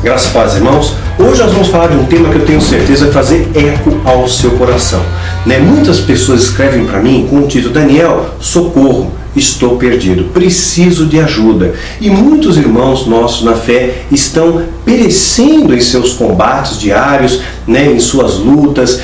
Graças a Deus, irmãos. Hoje nós vamos falar de um tema que eu tenho certeza vai fazer eco ao seu coração. Muitas pessoas escrevem para mim com o título: Daniel, socorro, estou perdido, preciso de ajuda. E muitos irmãos nossos na fé estão perecendo em seus combates diários, em suas lutas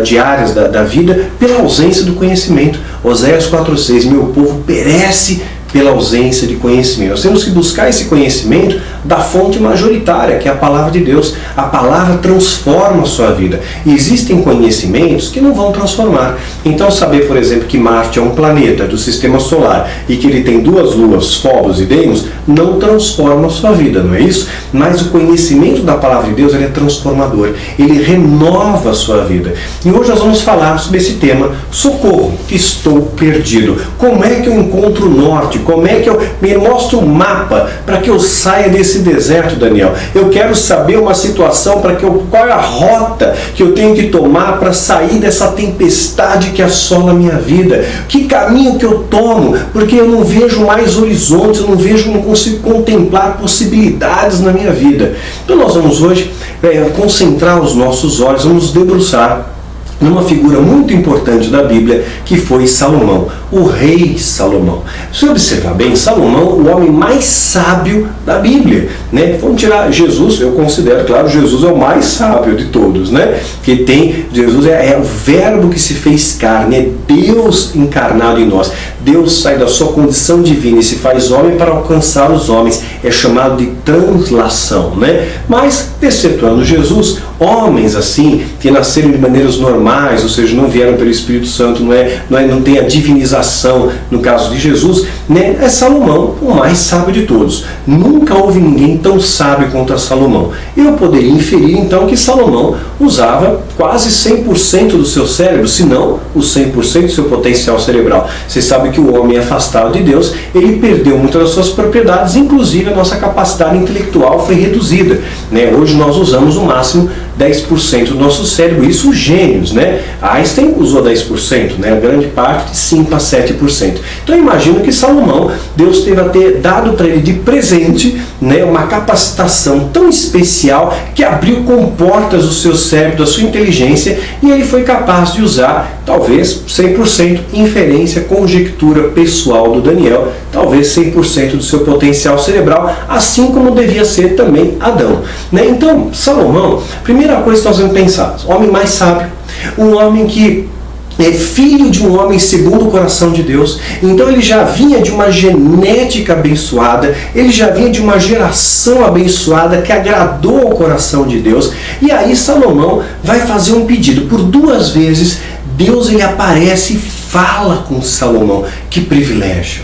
diárias da vida, pela ausência do conhecimento. Oséias 4,6, meu povo perece pela ausência de conhecimento. Nós temos que buscar esse conhecimento da fonte majoritária, que é a palavra de Deus. A palavra transforma a sua vida. E existem conhecimentos que não vão transformar. Então, saber, por exemplo, que Marte é um planeta do sistema solar e que ele tem 2 luas, Phobos e Deimos, não transforma a sua vida, não é isso? Mas o conhecimento da palavra de Deus, ele é transformador. Ele renova a sua vida. E hoje nós vamos falar sobre esse tema: socorro, estou perdido. Como é que eu encontro o norte? Como é que eu me mostro um mapa para que eu saia desse deserto, Daniel? Eu quero saber uma situação qual é a rota que eu tenho que tomar para sair dessa tempestade que assola a minha vida. Que caminho que eu tomo? Porque eu não vejo mais horizontes, eu não consigo contemplar possibilidades na minha vida. Então nós vamos hoje concentrar os nossos olhos, vamos debruçar numa figura muito importante da Bíblia, que foi Salomão, o rei Salomão. Se observar bem, Salomão, o homem mais sábio da Bíblia, Vamos tirar Jesus, eu considero, claro, Jesus é o mais sábio de todos, Que Jesus é o verbo que se fez carne, é Deus encarnado em nós. Deus sai da sua condição divina e se faz homem para alcançar os homens. É chamado de translação, Mas, excetuando Jesus, homens assim, que nasceram de maneiras normais, ou seja, não vieram pelo Espírito Santo, não tem a divinização no caso de Jesus, é Salomão, o mais sábio de todos. Nunca houve ninguém tão sábio quanto a Salomão. Eu poderia inferir então que Salomão usava quase 100% do seu cérebro, se não o 100% do seu potencial cerebral. Você sabe que o homem afastado de Deus, ele perdeu muitas das suas propriedades, inclusive a nossa capacidade intelectual foi reduzida. Hoje nós usamos no máximo 10% do nosso cérebro, isso os gênios, Einstein usou 10%, a grande parte de 5 a 7%. Então eu imagino que Salomão, Deus teve a ter dado para ele de presente, uma capacitação tão especial que abriu comportas do seu cérebro, da sua inteligência, e ele foi capaz de usar, talvez 100%, inferência, conjectura pessoal do Daniel, talvez 100% do seu potencial cerebral, assim como devia ser também Adão. Então, Salomão, primeira coisa que nós vamos pensar, o homem mais sábio, um homem que é filho de um homem segundo o coração de Deus. Então ele já vinha de uma genética abençoada, ele já vinha de uma geração abençoada que agradou ao coração de Deus. E aí Salomão vai fazer um pedido. Por 2 vezes Deus ele aparece e fala com Salomão. Que privilégio,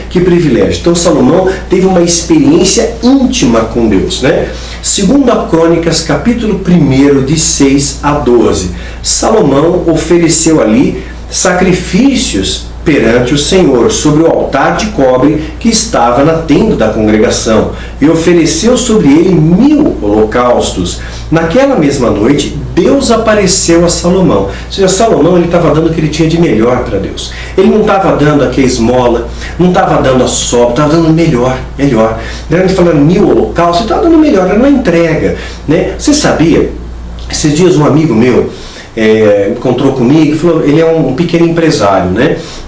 Que privilégio. Então Salomão teve uma experiência íntima com Deus, 2 Crônicas, capítulo 1, de 6 a 12. Salomão ofereceu ali sacrifícios perante o Senhor, sobre o altar de cobre que estava na tenda da congregação, e ofereceu sobre ele 1000 holocaustos. Naquela mesma noite, Deus apareceu a Salomão. Ou seja, Salomão estava dando o que ele tinha de melhor para Deus. Ele não estava dando aqui a esmola, não estava dando a sobra, estava dando melhor. Ele falando 1000 holocaustos, ele estava dando melhor, era uma entrega. Você sabia, esses dias um amigo meu encontrou comigo, falou, ele é um pequeno empresário,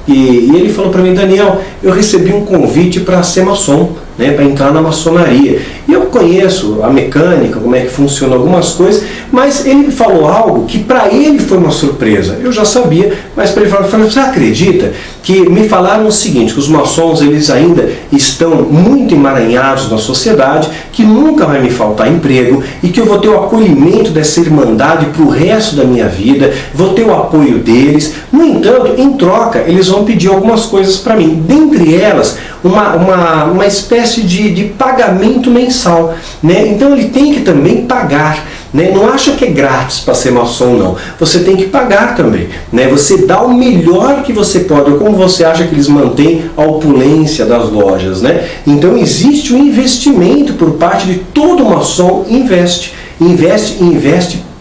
e ele falou para mim: Daniel, eu recebi um convite para ser maçom, para entrar na maçonaria. E eu conheço a mecânica, como é que funciona algumas coisas, mas ele me falou algo que para ele foi uma surpresa. Eu já sabia, mas para ele falou: você acredita que me falaram o seguinte, que os maçons eles ainda estão muito emaranhados na sociedade, que nunca vai me faltar emprego e que eu vou ter o acolhimento dessa irmandade para o resto da minha vida, vou ter o apoio deles. No entanto, em troca, eles vão pedir algumas coisas para mim, dentre elas uma espécie de pagamento mensal, Então ele tem que também pagar, Não acha que é grátis para ser maçom, não. Você tem que pagar também, Você dá o melhor que você pode, ou como você acha que eles mantêm a opulência das lojas, Então existe um investimento por parte de todo maçom, investe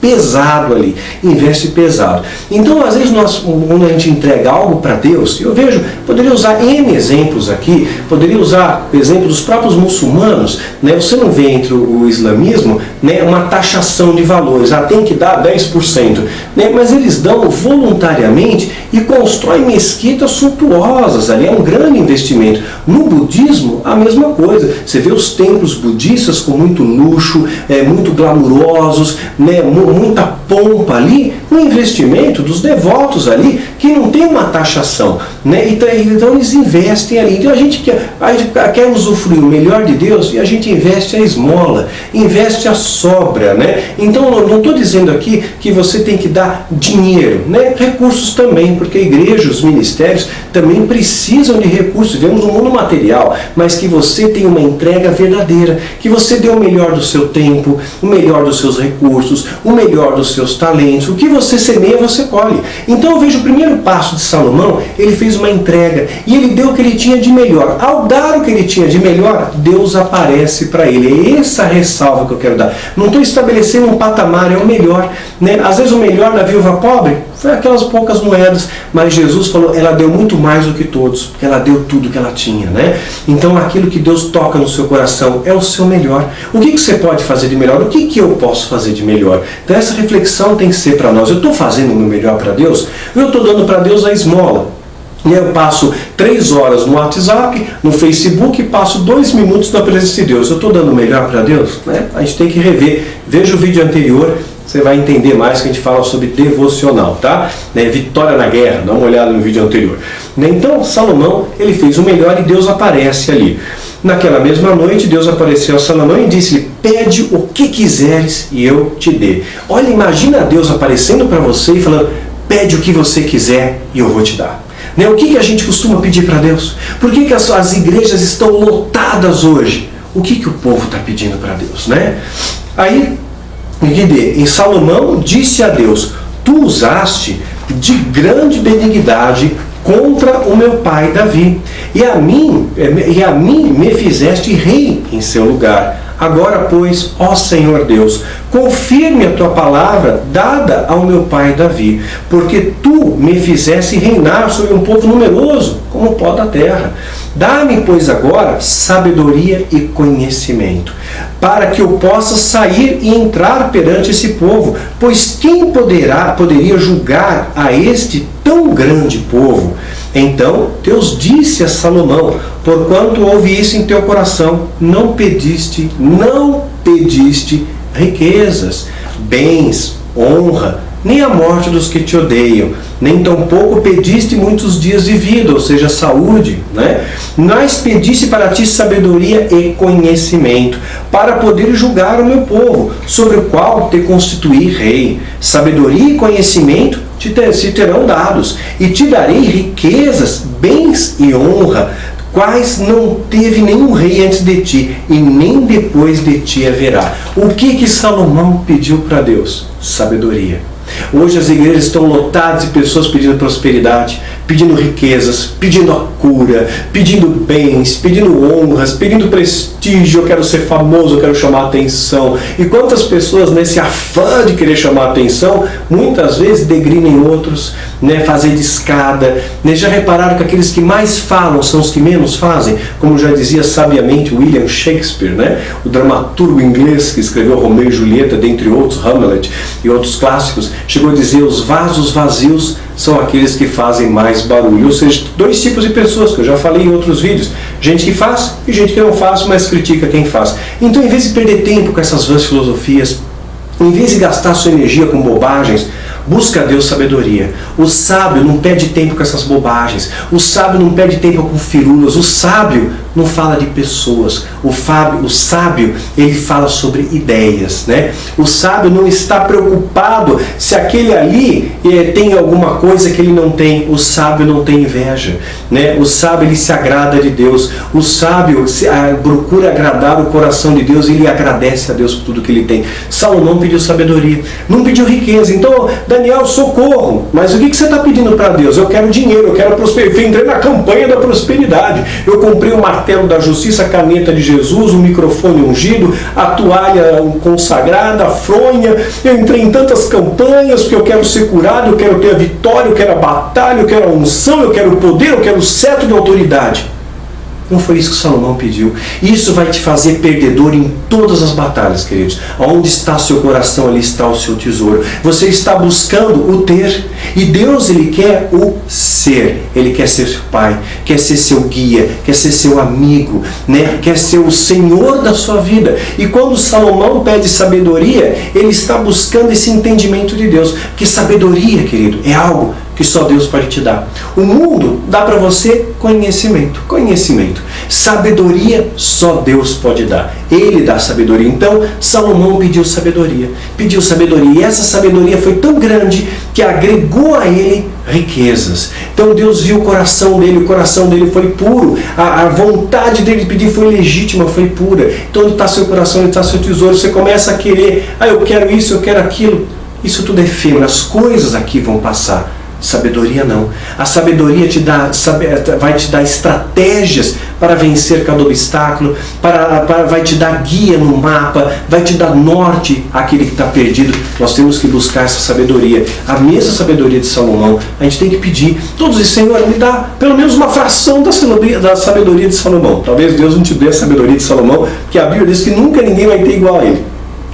pesado ali, investe pesado. Então, às vezes, quando a gente entrega algo para Deus, eu vejo, poderia usar N exemplos aqui, poderia usar o exemplo dos próprios muçulmanos, né? Você não vê entre o islamismo, né, uma taxação de valores, tem que dar 10%, né? Mas eles dão voluntariamente e constroem mesquitas suntuosas ali, é um grande investimento. No budismo, a mesma coisa, você vê os templos budistas com muito luxo, muito glamurosos, né, muita pompa ali, um investimento dos devotos ali, que não tem uma taxação, né? Então eles investem ali. Então a gente quer usufruir o melhor de Deus e a gente investe a esmola, investe a sobra, né? Então eu não estou dizendo aqui que você tem que dar dinheiro, né? Recursos também, porque a igreja, os ministérios também precisam de recursos. Vivemos um mundo material, mas que você tenha uma entrega verdadeira, que você dê o melhor do seu tempo, o melhor dos seus recursos, o melhor dos seus talentos. O que você semeia, você colhe. Então eu vejo o primeiro passo de Salomão, ele fez uma entrega e ele deu o que ele tinha de melhor. Ao dar o que ele tinha de melhor, Deus aparece para ele. É essa ressalva que eu quero dar. Não estou estabelecendo um patamar, é o melhor, né? Às vezes o melhor da viúva pobre foi aquelas poucas moedas, mas Jesus falou, ela deu muito mais do que todos, porque ela deu tudo que ela tinha, né? Então aquilo que Deus toca no seu coração é o seu melhor. O que você pode fazer de melhor? O que eu posso fazer de melhor? Então essa reflexão tem que ser para nós. Eu estou fazendo o meu melhor para Deus? Eu estou dando para Deus a esmola. Eu passo 3 horas no WhatsApp, no Facebook, e passo 2 minutos na presença de Deus. Eu estou dando o melhor para Deus? Né? A gente tem que rever. Veja o vídeo anterior, você vai entender mais, que a gente fala sobre devocional, tá? Vitória na guerra, dá uma olhada no vídeo anterior. Então, Salomão, ele fez o melhor e Deus aparece ali. Naquela mesma noite, Deus apareceu a Salomão e disse-lhe, pede o que quiseres e eu te dê. Olha, imagina Deus aparecendo para você e falando, pede o que você quiser e eu vou te dar. O que a gente costuma pedir para Deus? Por que as igrejas estão lotadas hoje? O que o povo está pedindo para Deus, né? Aí, em Salomão disse a Deus, tu usaste de grande benignidade contra o meu pai Davi, e a mim me fizeste rei em seu lugar. Agora, pois, ó Senhor Deus, confirme a tua palavra dada ao meu pai Davi, porque tu me fizeste reinar sobre um povo numeroso, como o pó da terra. Dá-me, pois, agora sabedoria e conhecimento, para que eu possa sair e entrar perante esse povo, pois quem poderia julgar a este tão grande povo? Então Deus disse a Salomão, porquanto houve isso em teu coração, não pediste riquezas, bens, honra, nem a morte dos que te odeiam, nem tampouco pediste muitos dias de vida, ou seja, saúde, né? Mas pediste para ti sabedoria e conhecimento, para poder julgar o meu povo, sobre o qual te constituí rei. Sabedoria e conhecimento se terão dados, e te darei riquezas, bens e honra, quais não teve nenhum rei antes de ti, e nem depois de ti haverá. O que Salomão pediu para Deus? Sabedoria. Hoje as igrejas estão lotadas de pessoas pedindo prosperidade, pedindo riquezas, pedindo a cura, pedindo bens, pedindo honras, pedindo prestígio. Eu quero ser famoso, eu quero chamar atenção. E quantas pessoas, nesse afã de querer chamar atenção, muitas vezes degrinem outros, né, fazer de escada. Já repararam que aqueles que mais falam são os que menos fazem? Como já dizia sabiamente William Shakespeare, né, o dramaturgo inglês que escreveu Romeu e Julieta, dentre outros, Hamlet e outros clássicos, chegou a dizer, os vasos vazios são aqueles que fazem mais barulho. Ou seja, 2 tipos de pessoas, que eu já falei em outros vídeos. Gente que faz e gente que não faz, mas critica quem faz. Então, em vez de perder tempo com essas vãs filosofias, em vez de gastar sua energia com bobagens, busca a Deus sabedoria. O sábio não perde tempo com essas bobagens. O sábio não perde tempo com firulas. O sábio não fala de pessoas. O sábio, ele fala sobre ideias, né? O sábio não está preocupado se aquele ali tem alguma coisa que ele não tem. O sábio não tem inveja, né? O sábio, ele se agrada de Deus. O sábio procura agradar o coração de Deus e ele agradece a Deus por tudo que ele tem. Salomão pediu sabedoria, não pediu riqueza. Então, da Daniel, socorro, mas o que você está pedindo para Deus? Eu quero dinheiro, eu quero prosperidade. Eu entrei na campanha da prosperidade. Eu comprei o martelo da justiça, a caneta de Jesus, o microfone ungido, a toalha consagrada, a fronha. Eu entrei em tantas campanhas porque eu quero ser curado, eu quero ter a vitória, eu quero a batalha, eu quero a unção, eu quero o poder, eu quero o cetro de autoridade. Não foi isso que Salomão pediu. Isso vai te fazer perdedor em todas as batalhas, queridos. Onde está seu coração, ali está o seu tesouro. Você está buscando o ter. E Deus, Ele quer o ser. Ele quer ser seu pai, quer ser seu guia, quer ser seu amigo, né? Quer ser o Senhor da sua vida. E quando Salomão pede sabedoria, ele está buscando esse entendimento de Deus. Porque sabedoria, querido, é algo que só Deus pode te dar. O mundo dá para você conhecimento. Conhecimento. Sabedoria só Deus pode dar. Ele dá sabedoria. Então, Salomão pediu sabedoria. Pediu sabedoria. E essa sabedoria foi tão grande que agregou a ele riquezas. Então Deus viu o coração dele foi puro. A vontade dele de pedir foi legítima, foi pura. Então onde está seu coração, onde está seu tesouro? Você começa a querer, eu quero isso, eu quero aquilo. Isso tudo é efêmero. As coisas aqui vão passar. Sabedoria não. A sabedoria vai te dar estratégias para vencer cada obstáculo, vai te dar guia no mapa, vai te dar norte àquele que está perdido. Nós temos que buscar essa sabedoria. A mesma sabedoria de Salomão, a gente tem que pedir. Todos dizem, Senhor, me dá pelo menos uma fração da sabedoria de Salomão. Talvez Deus não te dê a sabedoria de Salomão, porque a Bíblia diz que nunca ninguém vai ter igual a ele.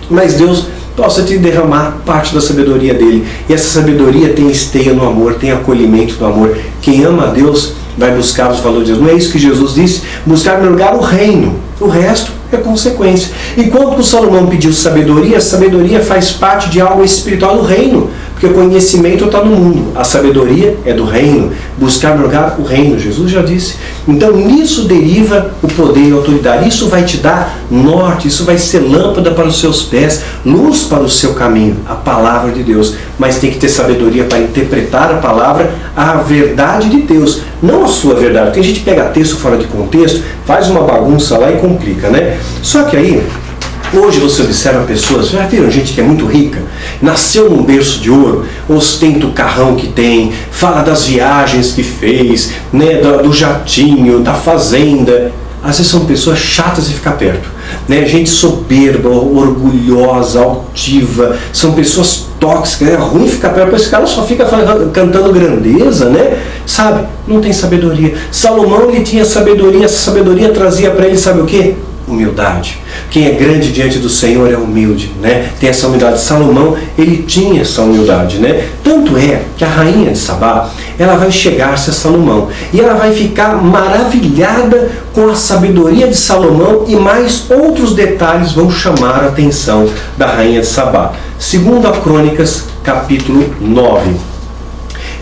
Mas Deus possa te derramar parte da sabedoria dele. E essa sabedoria tem esteia no amor, tem acolhimento no amor. Quem ama a Deus vai buscar os valores de Deus. Não é isso que Jesus disse? Buscar em primeiro lugar o reino. O resto é consequência. Enquanto o Salomão pediu sabedoria, a sabedoria faz parte de algo espiritual do reino. Porque o conhecimento está no mundo. A sabedoria é do reino. Buscar em primeiro lugar o reino. Jesus já disse. Então nisso deriva o poder e a autoridade. Isso vai te dar norte. Isso vai ser lâmpada para os seus pés. Luz para o seu caminho. A palavra de Deus. Mas tem que ter sabedoria para interpretar a palavra, a verdade de Deus. Não a sua verdade. Tem gente que pega texto fora de contexto, faz uma bagunça lá e complica, né? Só que aí, hoje você observa pessoas, já viram gente que é muito rica, nasceu num berço de ouro, ostenta o carrão que tem, fala das viagens que fez, né, do jatinho, da fazenda. Às vezes são pessoas chatas de ficar perto, né? Gente soberba, orgulhosa, altiva, são pessoas tóxicas, é ruim ficar perto, esse cara só fica cantando grandeza, né? Sabe? Não tem sabedoria. Salomão, ele tinha sabedoria, essa sabedoria trazia para ele, sabe o quê? Humildade. Quem é grande diante do Senhor é humilde, né? Tem essa humildade. Salomão, ele tinha essa humildade, né? Tanto é que a rainha de Sabá, ela vai chegar-se a Salomão e ela vai ficar maravilhada com a sabedoria de Salomão, e mais outros detalhes vão chamar a atenção da rainha de Sabá. 2 Crônicas, capítulo 9.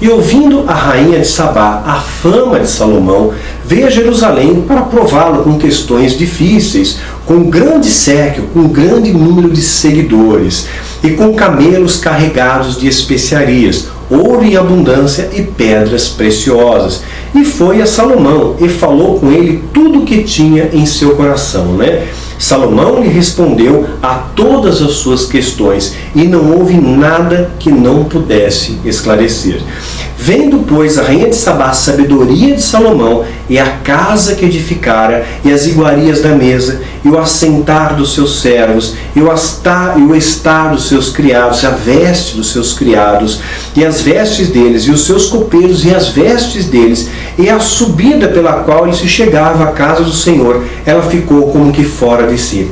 E ouvindo a rainha de Sabá a fama de Salomão, veio a Jerusalém para prová-lo com questões difíceis, com grande séquio, com grande número de seguidores, e com camelos carregados de especiarias, ouro em abundância e pedras preciosas. E foi a Salomão e falou com ele tudo o que tinha em seu coração, né? Salomão lhe respondeu a todas as suas questões, e não houve nada que não pudesse esclarecer. Vendo, pois, a rainha de Sabá a sabedoria de Salomão, e a casa que edificara, e as iguarias da mesa, e o assentar dos seus servos, e o estar dos seus criados, a veste dos seus criados, e as vestes deles, e os seus copeiros, e as vestes deles, e a subida pela qual ele se chegava à casa do Senhor, ela ficou como que fora de si.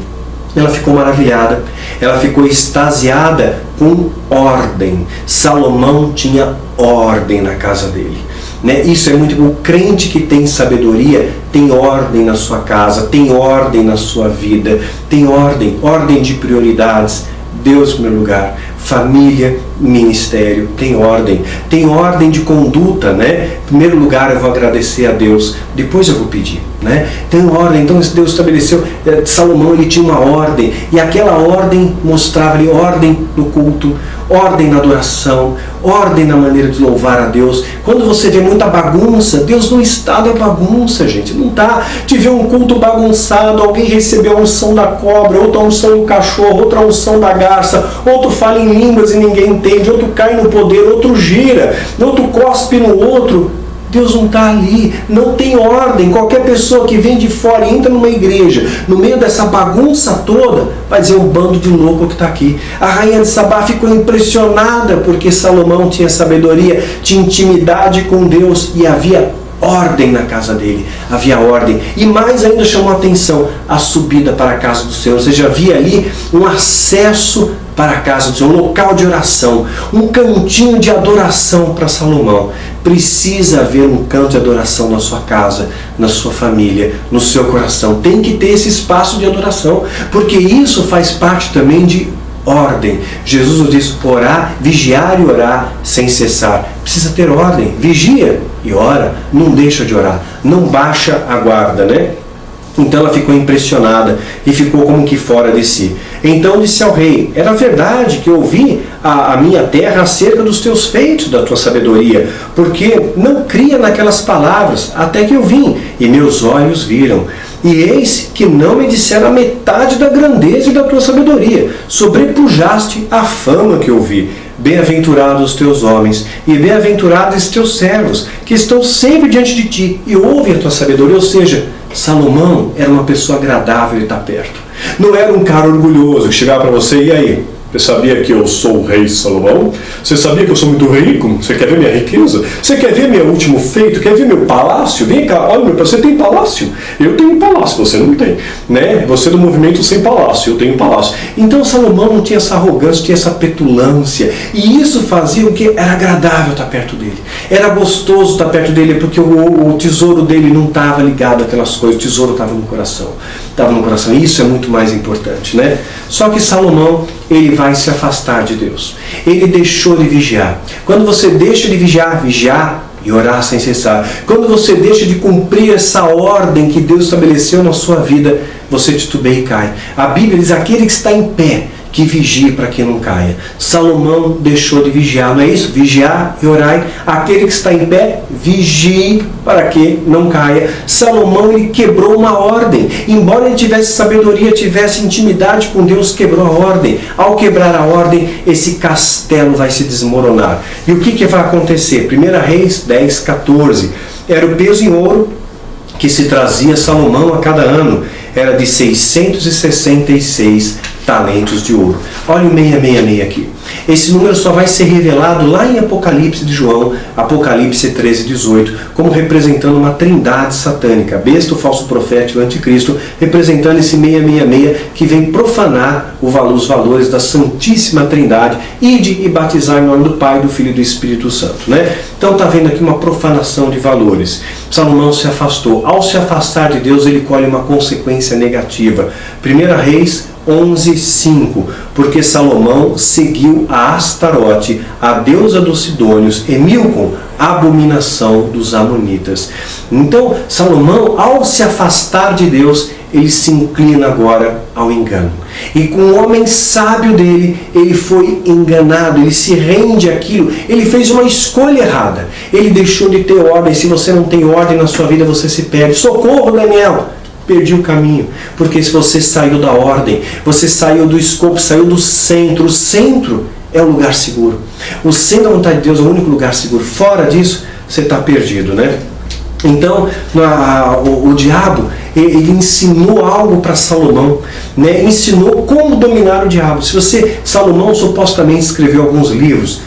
Ela ficou maravilhada, ela ficou extasiada com ordem. Salomão tinha ordem na casa dele, né? Isso é muito bom. O crente que tem sabedoria tem ordem na sua casa, tem ordem na sua vida, tem ordem de prioridades. Deus em primeiro lugar, família, ministério, tem ordem de conduta, né? Em primeiro lugar eu vou agradecer a Deus, depois eu vou pedir. né? Tem ordem. Então Deus estabeleceu, Salomão ele tinha uma ordem, e aquela ordem mostrava ali ordem no culto, ordem na adoração, ordem na maneira de louvar a Deus. Quando você vê muita bagunça, Deus não está na bagunça, gente. Não está. Tiver um culto bagunçado, alguém recebeu a unção da cobra, outra unção do cachorro, outra unção da garça, outro fala em línguas e ninguém entende, outro cai no poder, outro gira, outro cospe no outro. Deus não está ali, não tem ordem. Qualquer pessoa que vem de fora e entra numa igreja, no meio dessa bagunça toda, vai dizer um bando de louco que está aqui. A rainha de Sabá ficou impressionada porque Salomão tinha sabedoria, tinha intimidade com Deus e havia ordem na casa dele, havia ordem. E mais ainda chamou a atenção a subida para a casa do Senhor, ou seja, havia ali um acesso para a casa do Senhor, um local de oração, um cantinho de adoração para Salomão. Precisa haver um canto de adoração na sua casa, na sua família, no seu coração. Tem que ter esse espaço de adoração, porque isso faz parte também de ordem. Jesus nos diz orar, vigiar e orar sem cessar. Precisa ter ordem, vigia e ora, não deixa de orar, não baixa a guarda, né? Então ela ficou impressionada e ficou como que fora de si. Então disse ao rei: era verdade que eu ouvi a minha terra acerca dos teus feitos, da tua sabedoria, porque não cria naquelas palavras, até que eu vim, e meus olhos viram. E eis que não me disseram a metade da grandeza e da tua sabedoria, sobrepujaste a fama que eu vi. Bem-aventurados os teus homens, e bem-aventurados os teus servos, que estão sempre diante de ti, e ouvem a tua sabedoria. Ou seja, Salomão era uma pessoa agradável de estar perto. Não era um cara orgulhoso que chegava para você: e aí, você sabia que eu sou o rei Salomão? Você sabia que eu sou muito rico? Você quer ver minha riqueza? Você quer ver meu último feito? Quer ver meu palácio? Vem cá, olha, você tem palácio? Eu tenho palácio, você não tem, né? Você é do movimento sem palácio, eu tenho palácio. Então Salomão não tinha essa arrogância, tinha essa petulância, e isso fazia o que? Era agradável estar perto dele, era gostoso estar perto dele, porque o tesouro dele não estava ligado àquelas coisas, o tesouro estava no coração. Estava no coração, e isso é muito mais importante, né? Só que Salomão, ele vai se afastar de Deus. Ele deixou de vigiar. Quando você deixa de vigiar e orar sem cessar, quando você deixa de cumprir essa ordem que Deus estabeleceu na sua vida, você titubeia e cai. A Bíblia diz: aquele que está em pé, que vigie para que não caia. Salomão deixou de vigiar, não é isso? Vigiar e orar. Aquele que está em pé, vigie para que não caia. Salomão, ele quebrou uma ordem. Embora ele tivesse sabedoria, tivesse intimidade com Deus, quebrou a ordem. Ao quebrar a ordem, esse castelo vai se desmoronar. E o que vai acontecer? 1 Reis 10, 14. Era o peso em ouro que se trazia Salomão a cada ano. Era de 666 talentos de ouro. Olha o 666 aqui. Esse número só vai ser revelado lá em Apocalipse de João, Apocalipse 13, 18, como representando uma trindade satânica, a besta, o falso profeta e o anticristo, representando esse 666 que vem profanar os valores da Santíssima Trindade. Ide e batizar em nome do Pai, do Filho e do Espírito Santo, né? Então está vendo aqui uma profanação de valores. Salomão se afastou. Ao se afastar de Deus, ele colhe uma consequência negativa. 1 Reis 11:5, porque Salomão seguiu a Astarote, a deusa dos Sidônios, e Milcom, a abominação dos Amonitas. Então, Salomão, ao se afastar de Deus, ele se inclina agora ao engano. E com o homem sábio dele, ele foi enganado, ele se rende àquilo, ele fez uma escolha errada. Ele deixou de ter ordem. Se você não tem ordem na sua vida, você se perde. Socorro, Daniel! Perdi o caminho, porque se você saiu da ordem, você saiu do escopo, saiu do centro. O centro é o lugar seguro. O centro da vontade de Deus é o único lugar seguro. Fora disso, você está perdido, né? Então, o diabo, ele ensinou algo para Salomão, né? Ensinou como dominar o diabo. Salomão supostamente escreveu alguns livros,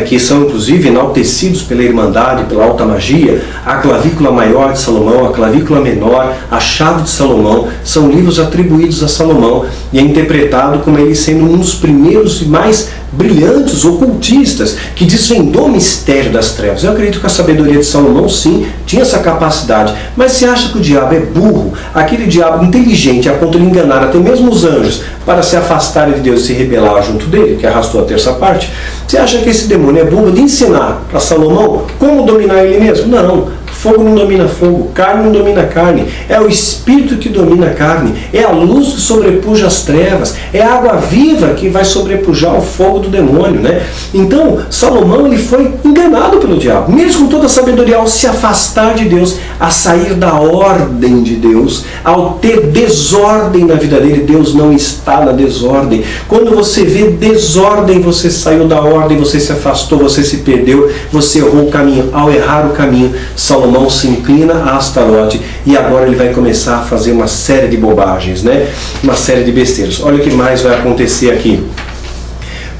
que são inclusive enaltecidos pela Irmandade, pela alta magia. A clavícula maior de Salomão, a clavícula menor, a chave de Salomão, são livros atribuídos a Salomão, e é interpretado como ele sendo um dos primeiros e mais brilhantes ocultistas que desvendou o mistério das trevas. Eu acredito que a sabedoria de Salomão, sim, tinha essa capacidade. Mas você acha que o diabo é burro? Aquele diabo inteligente a ponto de enganar até mesmo os anjos para se afastarem de Deus e se rebelar junto dele, que arrastou a terça parte? Você acha que esse demônio é burro de ensinar para Salomão como dominar ele mesmo? Não. Fogo não domina fogo, carne não domina carne, é o Espírito que domina a carne, é a luz que sobrepuja as trevas, é a água viva que vai sobrepujar o fogo do demônio, né? Então, Salomão, ele foi enganado pelo diabo, mesmo com toda a sabedoria, ao se afastar de Deus, a sair da ordem de Deus, ao ter desordem na vida dele. Deus não está na desordem. Quando você vê desordem, você saiu da ordem, você se afastou, você se perdeu, você errou o caminho. Ao errar o caminho, Salomão se inclina a Astarote e agora ele vai começar a fazer uma série de bobagens, né? Uma série de besteiras. Olha o que mais vai acontecer aqui.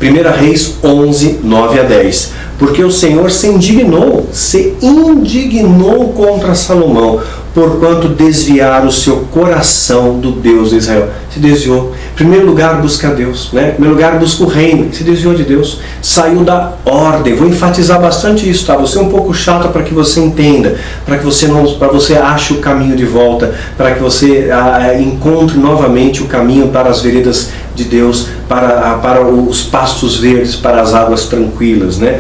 1 Reis 11, 9 a 10. Porque o Senhor se indignou contra Salomão, porquanto desviar o seu coração do Deus de Israel. Se desviou. Em primeiro lugar, busca Deus, né? Em primeiro lugar, busca o reino. Se desviou de Deus. Saiu da ordem. Vou enfatizar bastante isso, tá? Você é um pouco chato para que você entenda, para que você ache o caminho de volta, para que você encontre novamente o caminho para as veredas de Deus, para os pastos verdes, para as águas tranquilas, né?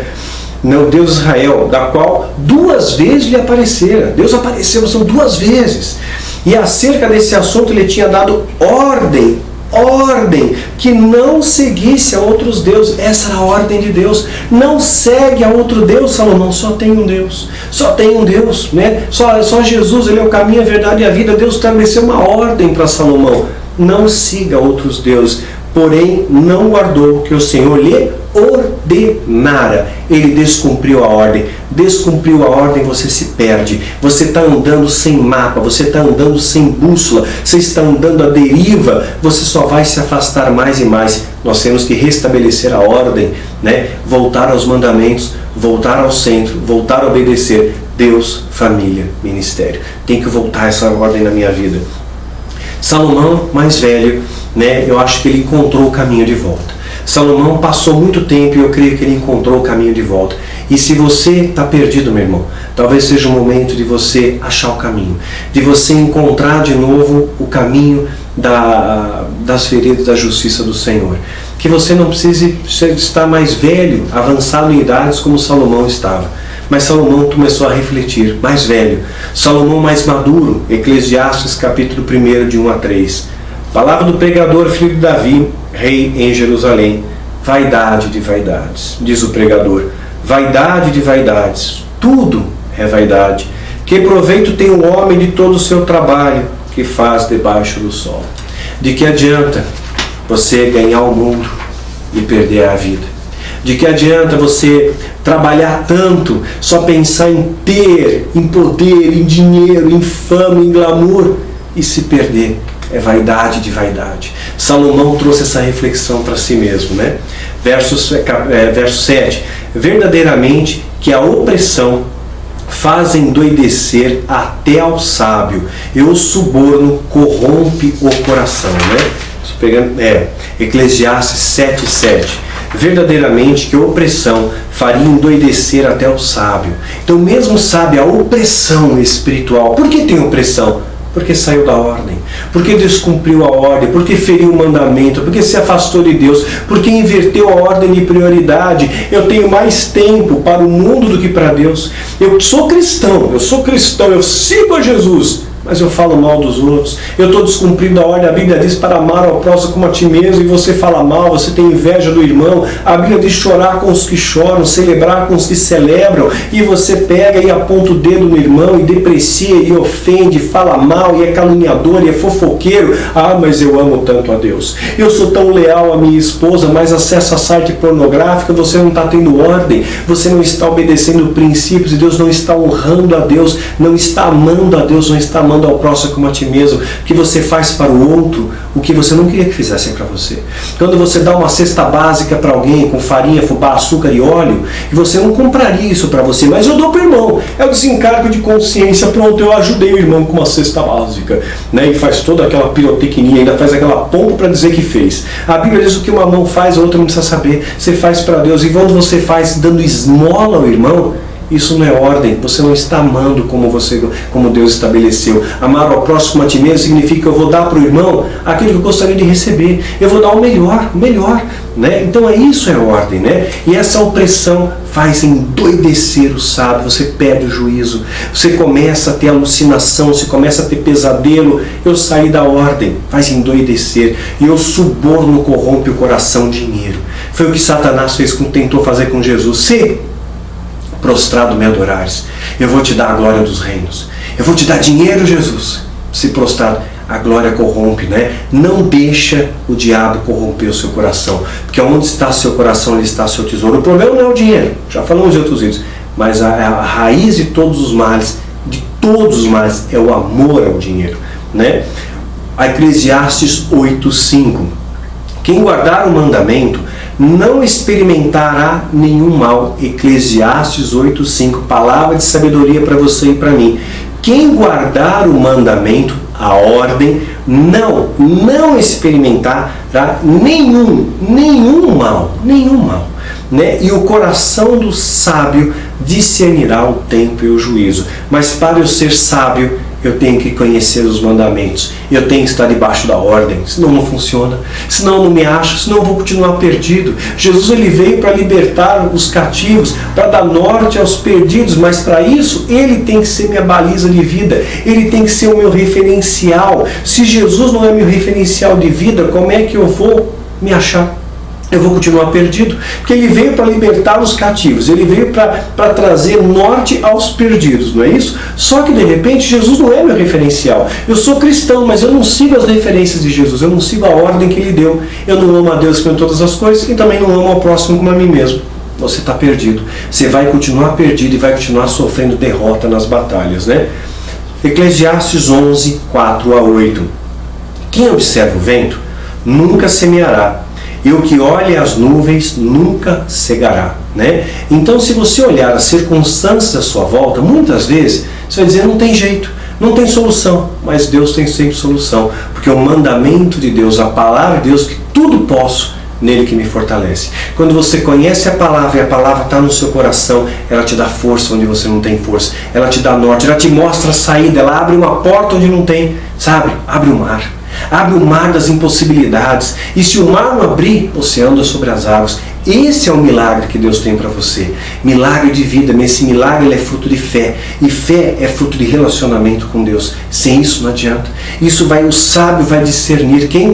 Não, Deus de Israel, da qual 2 vezes lhe aparecera. Deus apareceu, são 2 vezes. E acerca desse assunto ele tinha dado ordem que não seguisse a outros deuses. Essa era a ordem de Deus. Não segue a outro Deus, Salomão. Só tem um Deus. Só tem um Deus, né? Só Jesus, ele é o caminho, a verdade e a vida. Deus estabeleceu uma ordem para Salomão. Não siga outros deuses. Porém, não guardou o que o Senhor lhe ordenara. Ele descumpriu a ordem. Descumpriu a ordem, você se perde. Você está andando sem mapa, você está andando sem bússola, você está andando à deriva, você só vai se afastar mais e mais. Nós temos que restabelecer a ordem, né? Voltar aos mandamentos, voltar ao centro, voltar a obedecer. Deus, família, ministério. Tem que voltar essa ordem na minha vida. Salomão, mais velho, né? Eu acho que ele encontrou o caminho de volta. Salomão passou muito tempo e eu creio que ele encontrou o caminho de volta. E se você está perdido, meu irmão, talvez seja o momento de você achar o caminho, de você encontrar de novo o caminho das veredas da justiça do Senhor. Que você não precise estar mais velho, avançado em idades como Salomão estava. Mas Salomão começou a refletir, mais velho. Salomão mais maduro, Eclesiastes capítulo 1, de 1 a 3. Palavra do pregador, filho de Davi, rei em Jerusalém. Vaidade de vaidades, diz o pregador. Vaidade de vaidades, tudo é vaidade. Que proveito tem o homem de todo o seu trabalho que faz debaixo do sol? De que adianta você ganhar o mundo e perder a vida? De que adianta você trabalhar tanto, só pensar em ter, em poder, em dinheiro, em fama, em glamour e se perder? É vaidade de vaidade. Salomão trouxe essa reflexão para si mesmo, né? Verso 7. Verdadeiramente que a opressão faz endoidecer até ao sábio, e o suborno corrompe o coração, né? Eclesiastes 7:7. Verdadeiramente que a opressão faria endoidecer até o sábio. Então mesmo sabe a opressão espiritual. Por que tem opressão? Porque saiu da ordem, porque descumpriu a ordem, porque feriu o mandamento, porque se afastou de Deus, porque inverteu a ordem de prioridade. Eu tenho mais tempo para o mundo do que para Deus. Eu sou cristão, eu sigo a Jesus, mas eu falo mal dos outros. Eu estou descumprindo a ordem. A Bíblia diz para amar ao próximo como a ti mesmo, e você fala mal, você tem inveja do irmão. A Bíblia diz chorar com os que choram, celebrar com os que celebram, e você pega e aponta o dedo no irmão e deprecia e ofende, fala mal e é caluniador e é fofoqueiro. Ah, mas eu amo tanto a Deus. Eu sou tão leal à minha esposa, mas acesso a site pornográfica, você não está tendo ordem, você não está obedecendo princípios, e Deus não está honrando a Deus, não está amando a Deus, não está amando ao próximo como a ti mesmo. Que você faz para o outro o que você não queria que fizessem para você. Quando você dá uma cesta básica para alguém com farinha, fubá, açúcar e óleo, e você não compraria isso para você, mas eu dou para o irmão, é o desencargo de consciência. Pronto, eu ajudei o irmão com uma cesta básica, né? E faz toda aquela pirotecnia, ainda faz aquela pompa para dizer que fez. A Bíblia diz: o que uma mão faz, a outra não precisa saber. Você faz para Deus. E quando você faz dando esmola ao irmão, Isso não é ordem, você não está amando como Deus estabeleceu. Amar ao próximo como a ti mesmo significa que eu vou dar para o irmão aquilo que eu gostaria de receber. Eu vou dar o melhor. Né? Então isso é ordem, né? E essa opressão faz endoidecer o sábio, você perde o juízo, você começa a ter alucinação, você começa a ter pesadelo. Eu saí da ordem, faz endoidecer, e o suborno corrompe o coração, dinheiro. Foi o que Satanás tentou fazer com Jesus. Se prostrado me adorares, eu vou te dar a glória dos reinos, eu vou te dar dinheiro, Jesus. Se prostrado, a glória corrompe, né? Não deixa o diabo corromper o seu coração, porque onde está seu coração, ali está seu tesouro. O problema não é o dinheiro, já falamos de outros vídeos, mas a raiz de todos os males, é o amor ao dinheiro, né? A Eclesiastes 8:5. Quem guardar o mandamento não experimentará nenhum mal. Eclesiastes 8:5, palavra de sabedoria para você e para mim. Quem guardar o mandamento, a ordem, não experimentará nenhum mal, né? E o coração do sábio discernirá o tempo e o juízo. Mas para eu ser sábio, eu tenho que conhecer os mandamentos, eu tenho que estar debaixo da ordem, senão não funciona, senão eu não me acho, senão eu vou continuar perdido. Jesus, ele veio para libertar os cativos, para dar norte aos perdidos, mas para isso ele tem que ser minha baliza de vida, ele tem que ser o meu referencial. Se Jesus não é meu referencial de vida, como é que eu vou me achar? Eu vou continuar perdido, porque ele veio para libertar os cativos, ele veio para trazer norte aos perdidos, não é isso? Só que de repente Jesus não é meu referencial. Eu sou cristão, mas eu não sigo as referências de Jesus, eu não sigo a ordem que ele deu. Eu não amo a Deus com todas as coisas e também não amo ao próximo como a mim mesmo. Você está perdido, você vai continuar perdido e vai continuar sofrendo derrota nas batalhas, né? Eclesiastes 11:4-8. Quem observa o vento nunca semeará, e o que olha as nuvens nunca cegará, né? Então, se você olhar as circunstâncias à sua volta, muitas vezes você vai dizer, não tem jeito, não tem solução. Mas Deus tem sempre solução, porque o mandamento de Deus, a palavra de Deus, que tudo posso nele que me fortalece. Quando você conhece a palavra e a palavra está no seu coração, ela te dá força onde você não tem força, ela te dá norte, ela te mostra a saída, ela abre uma porta onde não tem, sabe? Abre o mar. Abre o mar das impossibilidades. E se o mar não abrir, você anda sobre as águas. Esse é o milagre que Deus tem para você. Milagre de vida. Esse milagre, ele é fruto de fé. E fé é fruto de relacionamento com Deus. Sem isso não adianta. O sábio vai discernir. Quem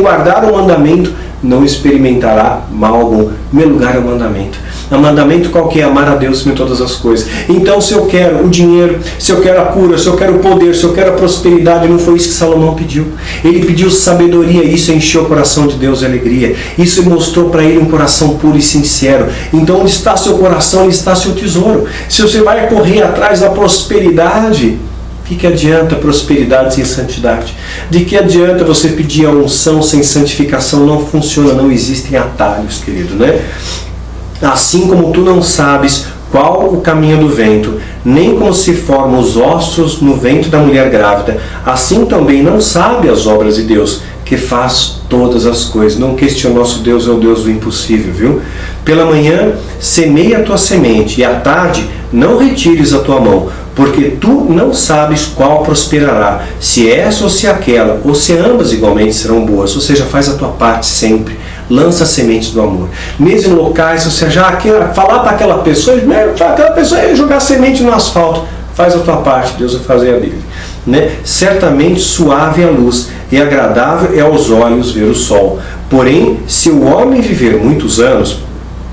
guardar o mandamento não experimentará mal algum. Meu lugar é o mandamento. O mandamento qual que é? Amar a Deus sobre todas as coisas. Então, se eu quero o dinheiro, se eu quero a cura, se eu quero o poder, se eu quero a prosperidade, não foi isso que Salomão pediu. Ele pediu sabedoria, isso encheu o coração de Deus de alegria. Isso mostrou para ele um coração puro e sincero. Então, onde está seu coração, onde está seu tesouro. Se você vai correr atrás da prosperidade, de que adianta prosperidade sem santidade? De que adianta você pedir a unção sem santificação? Não funciona, não existem atalhos, querido, né? Assim como tu não sabes qual o caminho do vento, nem como se formam os ossos no ventre da mulher grávida, assim também não sabe as obras de Deus, que faz todas as coisas. Não questione, nosso Deus é o Deus do impossível, viu? Pela manhã semeia a tua semente, e à tarde não retires a tua mão, porque tu não sabes qual prosperará, se essa ou se aquela, ou se ambas igualmente serão boas. Ou seja, faz a tua parte sempre. Lança as sementes do amor. Mesmo em locais, você já falar para aquela pessoa jogar semente no asfalto, faz a tua parte, Deus vai fazer a dele, né? Certamente suave é a luz e agradável é aos olhos ver o sol. Porém, se o homem viver muitos anos,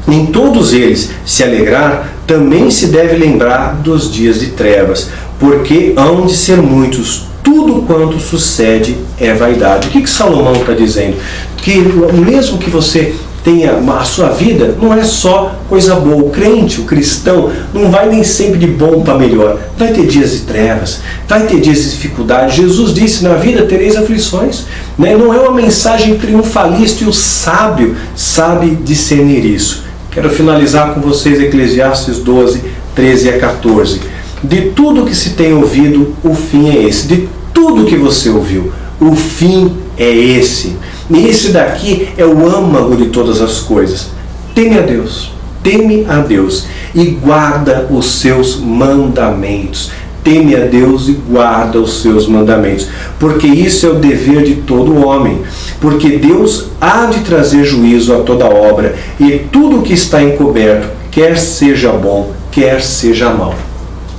em todos eles se alegrar, também se deve lembrar dos dias de trevas, porque hão de ser muitos. Tudo quanto sucede é vaidade. O que Salomão está dizendo? Que mesmo que você tenha a sua vida, não é só coisa boa. O crente, o cristão, não vai nem sempre de bom para melhor. Vai ter dias de trevas, vai ter dias de dificuldade. Jesus disse, na vida tereis aflições, né? Não é uma mensagem triunfalista, e o sábio sabe discernir isso. Quero finalizar com vocês Eclesiastes 12:13-14. De tudo que se tem ouvido, o fim é esse. De tudo que você ouviu, o fim é esse. E esse daqui é o âmago de todas as coisas. Teme a Deus teme a Deus e guarda os seus mandamentos. Teme a Deus e guarda os seus mandamentos, porque isso é o dever de todo homem, porque Deus há de trazer juízo a toda obra e tudo que está encoberto, quer seja bom, quer seja mal.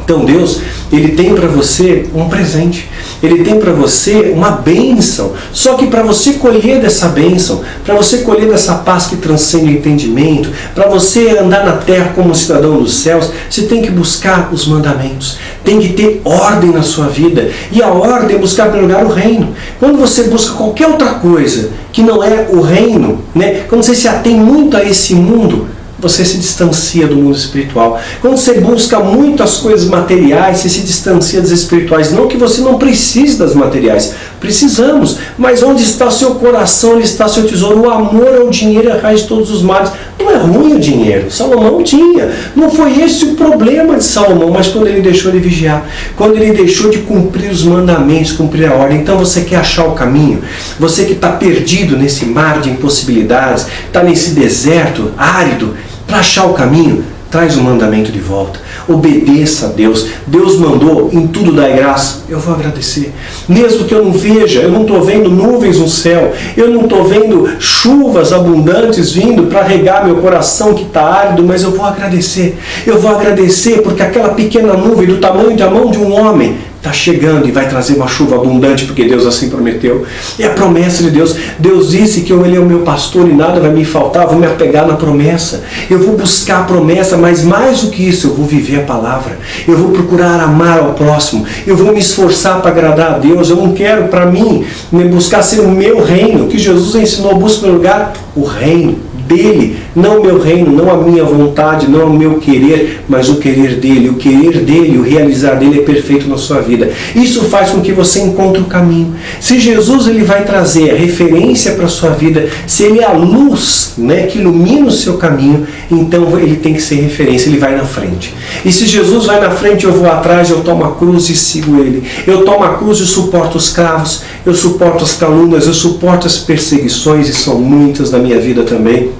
Então Deus, Ele tem para você um presente, Ele tem para você uma bênção, só que para você colher dessa bênção, para você colher dessa paz que transcende o entendimento, para você andar na terra como um cidadão dos céus, você tem que buscar os mandamentos, tem que ter ordem na sua vida, e a ordem é buscar em primeiro lugar o reino. Quando você busca qualquer outra coisa que não é o reino, quando você se atém muito a esse mundo, você se distancia do mundo espiritual. Quando você busca muito as coisas materiais, você se distancia das espirituais. Não que você não precise das materiais. Precisamos. Mas onde está o seu coração, onde está o seu tesouro? O amor ao dinheiro é a raiz de todos os males. Não é ruim o dinheiro. Salomão tinha. Não foi esse o problema de Salomão, mas quando ele deixou de vigiar, quando ele deixou de cumprir os mandamentos, cumprir a ordem. Então você quer achar o caminho? Você que está perdido nesse mar de impossibilidades, está nesse deserto árido, para achar o caminho, traz o mandamento de volta. Obedeça a Deus. Deus mandou, em tudo dai graça. Eu vou agradecer. Mesmo que eu não veja, eu não estou vendo nuvens no céu, eu não estou vendo chuvas abundantes vindo para regar meu coração que está árido, mas eu vou agradecer. Eu vou agradecer porque aquela pequena nuvem do tamanho da mão de um homem está chegando e vai trazer uma chuva abundante, porque Deus assim prometeu. É a promessa de Deus. Deus disse que Ele é o meu pastor e nada vai me faltar. Eu vou me apegar na promessa. Eu vou buscar a promessa, mas mais do que isso, eu vou viver a palavra. Eu vou procurar amar ao próximo. Eu vou me esforçar para agradar a Deus. Eu não quero para mim buscar ser o meu reino, que Jesus ensinou. Busca no lugar o reino dele, não o meu reino, não a minha vontade, não o meu querer, mas o querer dele. O querer dele, o realizar dele é perfeito na sua vida. Isso faz com que você encontre o caminho. Se Jesus ele vai trazer a referência para a sua vida, se ele é a luz que ilumina o seu caminho, então ele tem que ser referência, ele vai na frente. E se Jesus vai na frente, eu vou atrás, eu tomo a cruz e sigo ele. Eu tomo a cruz e suporto os cravos, eu suporto as calúnias, eu suporto as perseguições, e são muitas na minha vida também.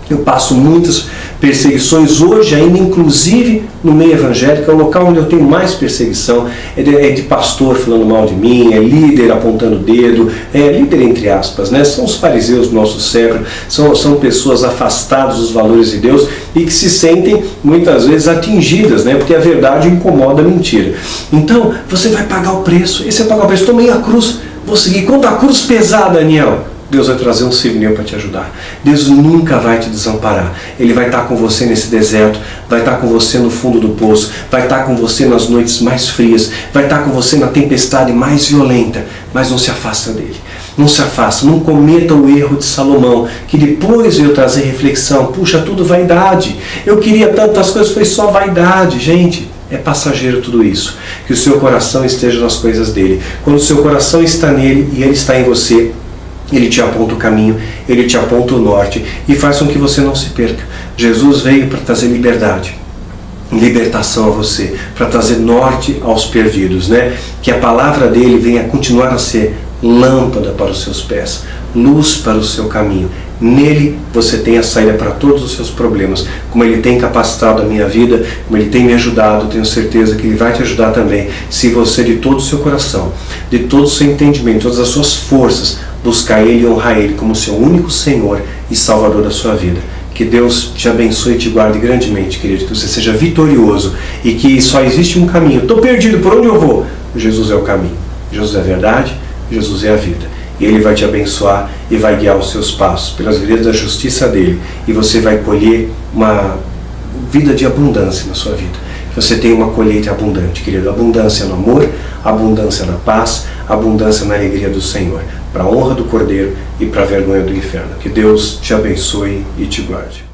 Eu passo muitas perseguições hoje ainda, inclusive no meio evangélico. É o local onde eu tenho mais perseguição. É de pastor falando mal de mim, é líder apontando o dedo, é líder entre aspas, São os fariseus do nosso século, são pessoas afastadas dos valores de Deus e que se sentem muitas vezes atingidas, porque a verdade incomoda a mentira. Então, você vai pagar o preço. E você vai pagar o preço. Tomei a cruz, vou seguir. Quando a cruz pesar, Daniel, Deus vai trazer um sirineu para te ajudar. Deus nunca vai te desamparar. Ele vai estar com você nesse deserto, vai estar com você no fundo do poço, vai estar com você nas noites mais frias, vai estar com você na tempestade mais violenta, mas não se afasta dele. Não se afasta, não cometa o erro de Salomão, que depois veio trazer reflexão. Puxa, tudo vaidade. Eu queria tantas coisas, foi só vaidade. Gente, é passageiro tudo isso. Que o seu coração esteja nas coisas dele. Quando o seu coração está nele e ele está em você, ele te aponta o caminho, ele te aponta o norte e faz com que você não se perca. Jesus veio para trazer liberdade, libertação a você, para trazer norte aos perdidos, Que a palavra dele venha continuar a ser lâmpada para os seus pés, luz para o seu caminho. Nele você tem a saída para todos os seus problemas. Como ele tem capacitado a minha vida, como ele tem me ajudado, tenho certeza que ele vai te ajudar também, se você de todo o seu coração, de todo o seu entendimento, todas as suas forças, buscar ele e honrar ele como seu único Senhor e Salvador da sua vida. Que Deus te abençoe e te guarde grandemente, querido. Que você seja vitorioso e que só existe um caminho. Estou perdido, por onde eu vou? Jesus é o caminho. Jesus é a verdade, Jesus é a vida. E Ele vai te abençoar e vai guiar os seus passos pelas veredas da justiça dEle. E você vai colher uma vida de abundância na sua vida. Que você tenha uma colheita abundante, querido. Abundância no amor, abundância na paz, abundância na alegria do Senhor. Para a honra do Cordeiro e para a vergonha do inferno. Que Deus te abençoe e te guarde.